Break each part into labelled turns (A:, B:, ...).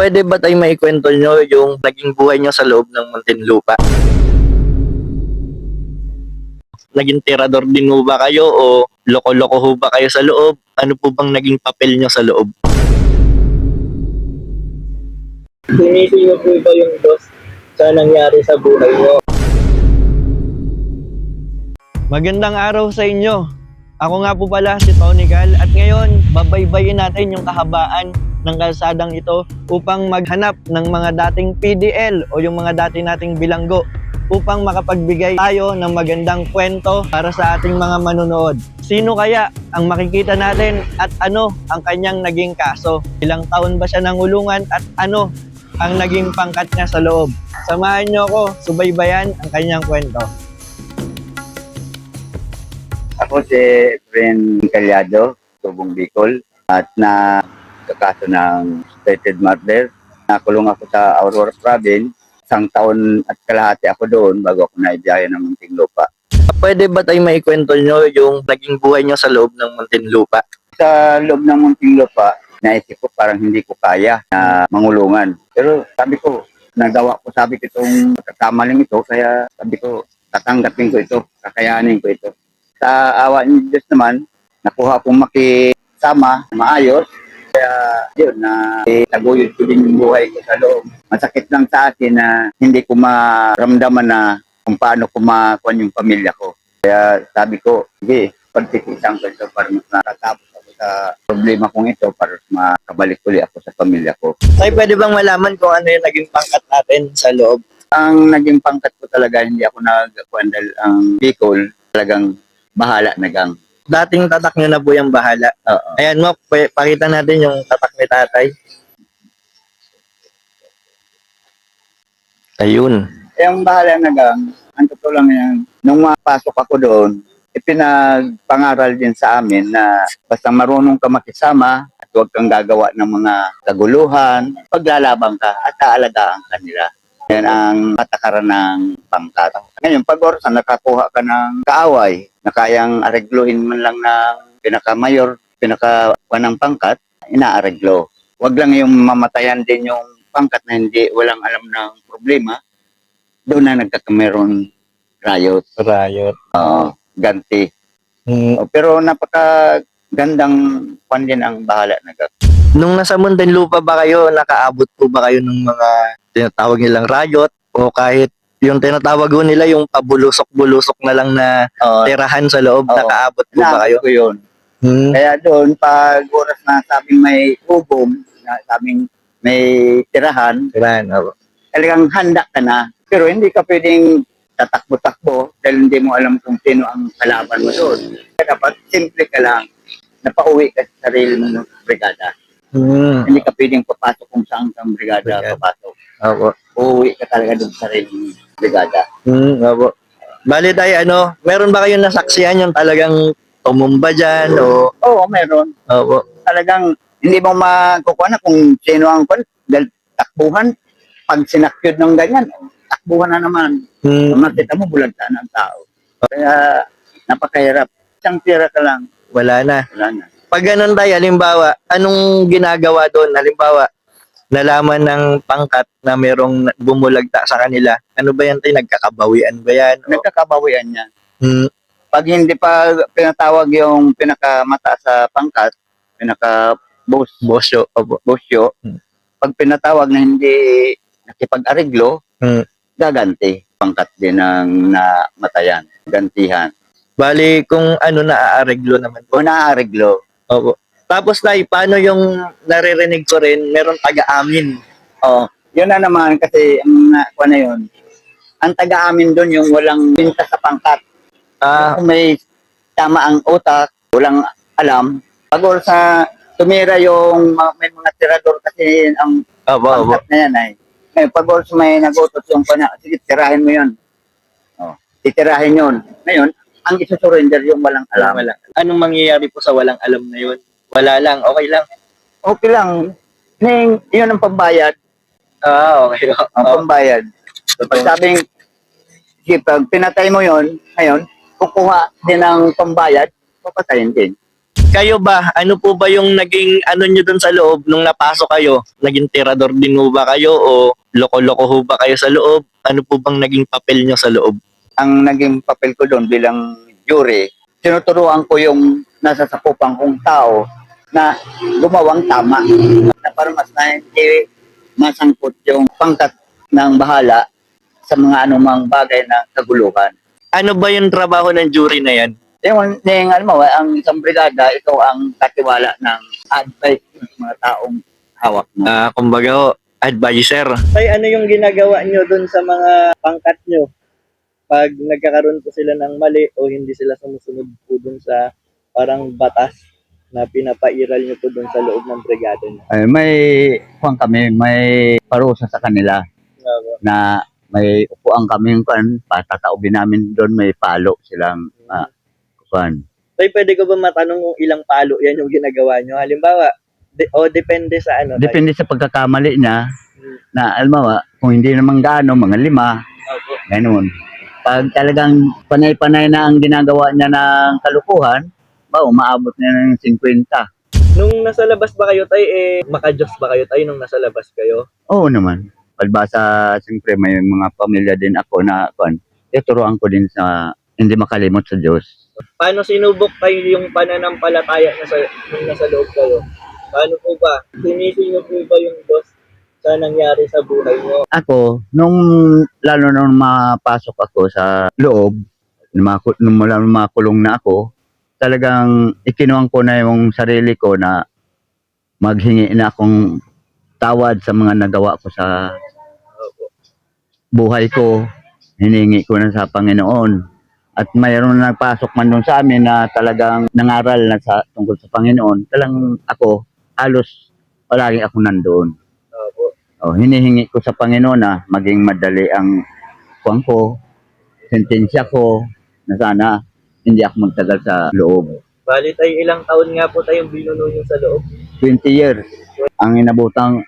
A: Puwede ba tayo maikwento niyo yung naging buhay niyo sa loob ng Muntinlupa? Naging tirador din ho ba kayo o loko-loko ho ba kayo sa loob? Ano po bang naging papel niyo sa loob? Sinisi niyo po ba yung boss sa nangyari sa buhay niyo? Magandang araw sa inyo. Ako nga po pala si Tony Gal at ngayon babaybayin natin yung kahabaan ng kalsadang ito upang maghanap ng mga dating PDL o yung mga dati nating bilanggo upang makapagbigay tayo ng magandang kwento para sa ating mga manonood. Sino kaya ang makikita natin at ano ang kanyang naging kaso? Ilang taon ba siya nangulungan at ano ang naging pangkat niya sa loob? Samahan niyo ako subaybayan ang kanyang kwento.
B: Ako si Efren Calyado, Tubong Bicol, at nagkakaso ng suspected murder. Nakulong ako sa Aurora Province. Isang taon at kalahati ako doon bago ako naibiyahe ng Muntinlupa. Pwede ba tayo maikwento nyo yung naging buhay nyo sa loob ng Muntinlupa? Sa loob ng Muntinlupa, naisip ko parang hindi ko kaya na mangulungan. Pero sabi ko, sabi ko itong pagkakamaling ito, kaya sabi ko, tatanggapin ko ito, kakayanin ko ito. Sa awa ni Diyos naman, nakuha kong makisama, maayos. Kaya yun, taguyod ko din yung buhay ko sa loob. Masakit lang sa akin na hindi ko maramdaman na kung paano ko makuha yung pamilya ko. Kaya sabi ko, sige, pagtitisan ko ito para nakatapos ako sa problema kong ito para makabalik uli ako sa pamilya ko.
A: Tay, pwede bang malaman kung ano yung naging pangkat natin sa loob?
B: Ang naging pangkat ko talaga, hindi ako nagkwandal ang Bicol, talagang bahala na gang.
A: Dating tatak nyo na po yung bahala.
B: Oo.
A: Ayan mo, pakita natin yung tatak ni tatay. Ayun.
B: Yung bahala na gang, ang totoo lang yan, nung mapasok ako doon, ipinagpangaral din sa amin na basta marunong ka makisama at huwag kang gagawa ng mga kaguluhan, paglalabang ka at aalagaan ka nila. Yan ang patakaran ng pangkat. Ngayon, pag orasan, nakakuha ka ng kaaway na kayang aregluhin man lang ng pinakamayor, ng pangkat, inaareglo. Huwag lang yung mamatayan din yung pangkat na hindi walang alam ng problema. Doon na nagkakameron riot.
A: Riot.
B: Ganti.
A: Mm.
B: Pero napakagandang kwan din ang bahala na
A: Nung nasa Muntinlupa ba kayo, nakaabot po ba kayo ng mga tinatawag nilang riot o kahit yung tinatawag ko nila yung pabulusok-bulusok na lang na tirahan sa loob, nakaabot po ba kayo?
B: Ko yun. Kaya doon, pag oras na sabing may ubom, sabing may tirahan, talagang handa ka na. Pero hindi ka pwedeng tatakbo-takbo dahil hindi mo alam kung sino ang kalaban mo doon. Kaya dapat simple ka lang, napauwi ka sa sarili mo ng brigada. Hindi ka pwedeng papasok kung saan kang brigada papasok. Uuwi ka talaga doon sa sarili mo brigada.
A: Bali tayo, meron ba kayong nasaksihan yung talagang tumumba dyan o?
B: Oo, meron. Talagang hindi mo makukuha na kung sino ang dahil takbuhan. Pag sinakyod ng ganyan, takbuhan na naman. Makita mo, bulagtaan ang tao. Kaya napakahirap. Isang tira ka lang.
A: Wala na.
B: Wala na.
A: Pag ganun tayo, halimbawa, anong ginagawa doon? Halimbawa, nalaman ng pangkat na merong bumulagta sa kanila. Ano ba yan tayo? Nagkakabawian ba yan?
B: Nagkakabawian niya. Pag hindi pa pinatawag yung pinakamata sa pangkat, pinaka-bosyo, pag pinatawag na hindi nakipag-areglo, gaganti. Pangkat din ang namatayan. Gantihan.
A: Bali, kung ano naaareglo naman po.
B: O naaareglo.
A: Opo. Tapos tayo, paano yung naririnig ko rin, meron taga-amin.
B: Yun na naman kasi ang nakuha na yun. Ang taga-amin doon yung walang pinta sa pangkat. Kung may tama ang utak, walang alam. Pag sa tumira yung may mga tirador kasi ang pangkat na yan ay. Ngayon, pag may nagutos yung sige, tirahin mo yun. Titirahin yun. Ngayon, ang isusurrender yung walang alam.
A: Anong mangyayari po sa walang alam na yun? Wala lang, okay lang.
B: Okay lang. Yun ang pambayad.
A: Okay.
B: Ang pambayad. Pag sabing, pag pinatay mo yun, ngayon, kukuha din ng pambayad, papatayin din.
A: Kayo ba, ano po ba yung naging ano nyo dun sa loob nung napasok kayo? Naging tirador din ho ba kayo o loko-loko ho ba kayo sa loob? Ano po bang naging papel nyo sa loob?
B: Ang naging papel ko doon bilang jury, tinuturuan ko yung nasa sakupan kong tao na gumawang tama. Na para mas na hindi masangkot yung pangkat ng bahala sa mga anumang bagay na kaguluhan.
A: Ano ba yung trabaho ng jury na yan?
B: Yung alam mo, ang isang brigada, ito ang katiwala ng advice ng mga taong hawak mo.
A: Kumbaga ho, advisor. Tay, ano yung ginagawa nyo dun sa mga pangkat nyo? Pag nagkakaroon po sila ng mali o hindi sila sumusunod po dun sa parang batas na pinapairal nyo po dun sa loob ng brigada nyo.
B: Ay, may parusa sa kanila na may upuan kami patataubin namin doon, may palo silang kuan.
A: Tay, pwede ko ba matanong kung ilang palo yan yung ginagawa nyo? Halimbawa, depende sa ano?
B: Depende sa pagkakamali niya na alam mo, kung hindi naman gaano, mga 5, ganoon. Pag talagang panay-panay na ang ginagawa niya ng kalukuhan, umaabot na ng 50.
A: Nung nasa labas ba kayo, tay, makajos ba kayo, tay, nung nasa labas kayo?
B: Oo naman. Palbasa, siyempre may mga pamilya din ako na turuan ko din sa hindi makalimot sa Diyos.
A: Paano sinubok kayo yung pananampalataya nung nasa loob kayo? Paano po ba? Sinisino po ba yung Diyos sa nangyari sa buhay mo?
B: Ako, lalo nung mapasok ako sa loob, nung makulong na ako, talagang ikinuwang ko na yung sarili ko na maghingi na akong tawad sa mga nagawa ko sa buhay ko. Hiningi ko na sa Panginoon. At mayroon na nagpasok man doon sa amin na talagang nangaral na tungkol sa Panginoon. Talagang ako, halos palagi ako nandoon. Hinihingi ko sa Panginoon na maging madali ang kuwang ko, sentensya ko, na sana hindi ako magtagal sa loob.
A: Bali tayo, ilang taon nga po tayong binuno nyo sa loob?
B: 20 years. Ang inabutan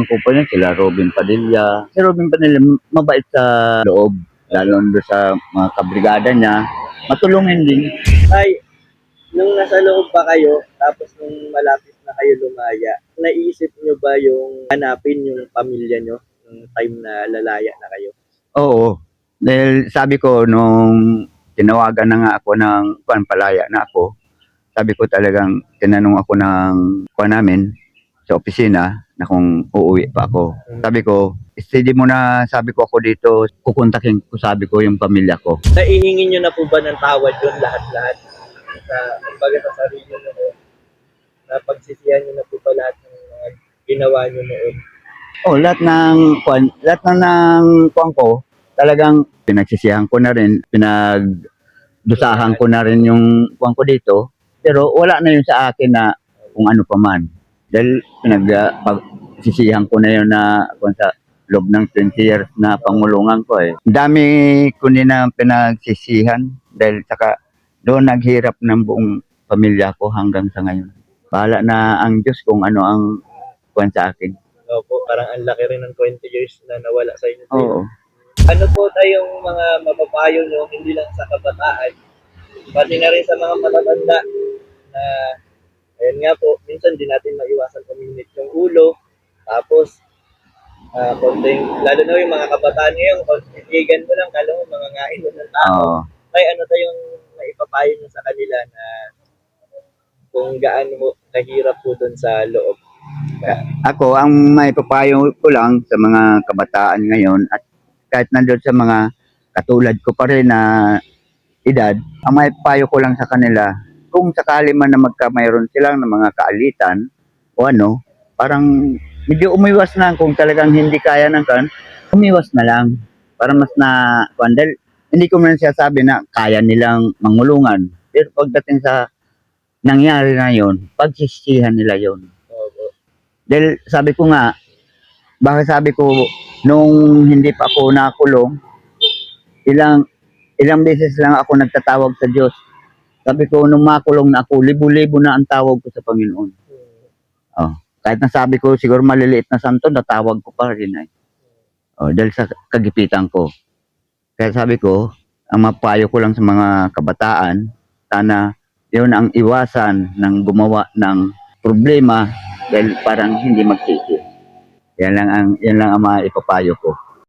B: ko pa yun, sila Robin Padilla. Si Robin Padilla, mabait sa loob. Lalo doon sa mga kabrigada niya. Matulungin din.
A: Ay, nung nasa loob pa kayo, tapos nung malapit na kayo lumaya, naisip nyo ba yung hanapin yung pamilya nyo nung time na lalaya na kayo?
B: Oo. Dahil sabi ko, nung tinawagan na nga ako ng palaya na ako, sabi ko talagang tinanong ako ng namin sa opisina na kung uuwi pa ako. Sabi ko, steady mo na, sabi ko ako dito, kukontakin ko, sabi ko, yung pamilya ko.
A: Naihingin nyo na po ba ng tawad yun lahat-lahat? Kumbaga sa sarili nyo noon? Napagsisihan nyo na po ba lahat ng mga ginawa nyo noon?
B: Lahat ng kuwan ko, talagang pinagsisihan ko na rin, pinagdusahan ko na rin yung kuwan ko dito. Pero wala na yun sa akin na kung ano pa man. Dahil pagsisihan ko na yun na sa loob ng 20 years na pangulungan ko Dami ko din na pinagsisihan dahil saka doon naghirap ng buong pamilya ko hanggang sa ngayon. Bahala na ang Diyos kung ano ang kuwan sa akin.
A: Opo, parang ang laki rin ng 20 years na nawala sa inyo.
B: Oo.
A: Ano po tayong mga mapapayo nyo, hindi lang sa kabataan, pati na rin sa mga matatanda na, ayun nga po, minsan di natin maiwasan kuminit yung ulo, tapos, lalo na yung mga kabataan ngayon, kontigan mo lang, kala mo mga ngain mo ng tao. Ay, ano tayong maipapayo nyo sa kanila na kung gaano kahirap po dun sa loob?
B: Ako, ang maipapayo ko lang sa mga kabataan ngayon at kahit nandun sa mga katulad ko pa rin na edad, ang maipapayo ko lang sa kanila, kung sakali man na mayroon silang ng mga kaalitan o parang medyo umiwas na kung talagang hindi kaya ng umiwas na lang para mas na dahil hindi ko man siyasabi na kaya nilang mangulungan. Pero pagdating sa nangyari na yon, pagsisihan nila yon. Dahil sabi ko nga, bakit sabi ko, nung hindi pa ako nakulong, ilang beses lang ako nagtatawag sa Diyos. Sabi ko, nung makulong na ako, libo-libo na ang tawag ko sa Panginoon. Kahit na sabi ko, siguro maliliit na santo, natawag ko pa rin dahil sa kagipitan ko. Kaya sabi ko, ang mapayo ko lang sa mga kabataan, sana Yun ang iwasan ng gumawa ng problema dahil parang hindi magsisi. Yan lang ang mga ipapayo ko.